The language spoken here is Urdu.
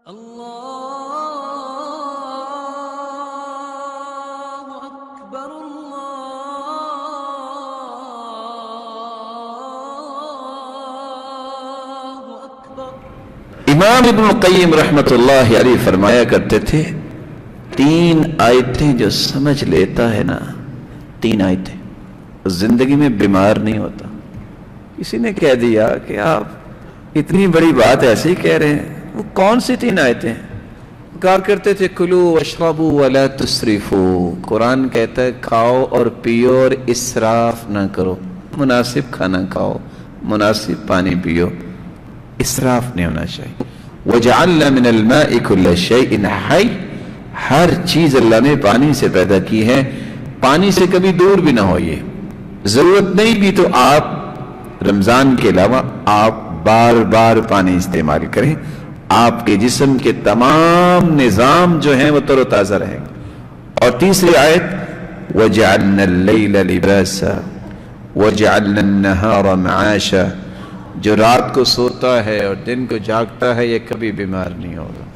اللہ اکبر اللہ اکبر۔ امام ابن القیم رحمت اللہ علیہ فرمایا کرتے تھے، 3 آیتیں جو سمجھ لیتا ہے نا، 3 آیتیں، زندگی میں بیمار نہیں ہوتا۔ کسی نے کہہ دیا کہ آپ اتنی بڑی بات ایسے ہی کہہ رہے ہیں، وہ کون سی 3 آیتیں ہیں؟ کہا کرتے تھے کلو واشربوا ولا تسرفوا، قرآن کہتا ہے کھاؤ اور پیو اور اسراف نہ کرو، مناسب کھانا کھاؤ، مناسب پانی پیو، اسراف نہیں ہونا چاہیے۔ وَجَعَلْنَا مِنَ الْمَاءِ كُلَّ شَيْءٍ حَيٍّ، ہر چیز اللہ نے پانی سے پیدا کی ہے، پانی سے کبھی دور بھی نہ ہوئیے، ضرورت نہیں بھی تو آپ رمضان کے علاوہ آپ بار بار پانی استعمال کریں، آپ کے جسم کے تمام نظام جو ہیں وہ تر و تازہ رہیں گے۔ اور تیسری آیت وَجَعَلْنَا اللَّيْلَ لِبَاسًا وَجَعَلْنَا النَّهَارَ مَعَاشًا، جو رات کو سوتا ہے اور دن کو جاگتا ہے یہ کبھی بیمار نہیں ہوگا۔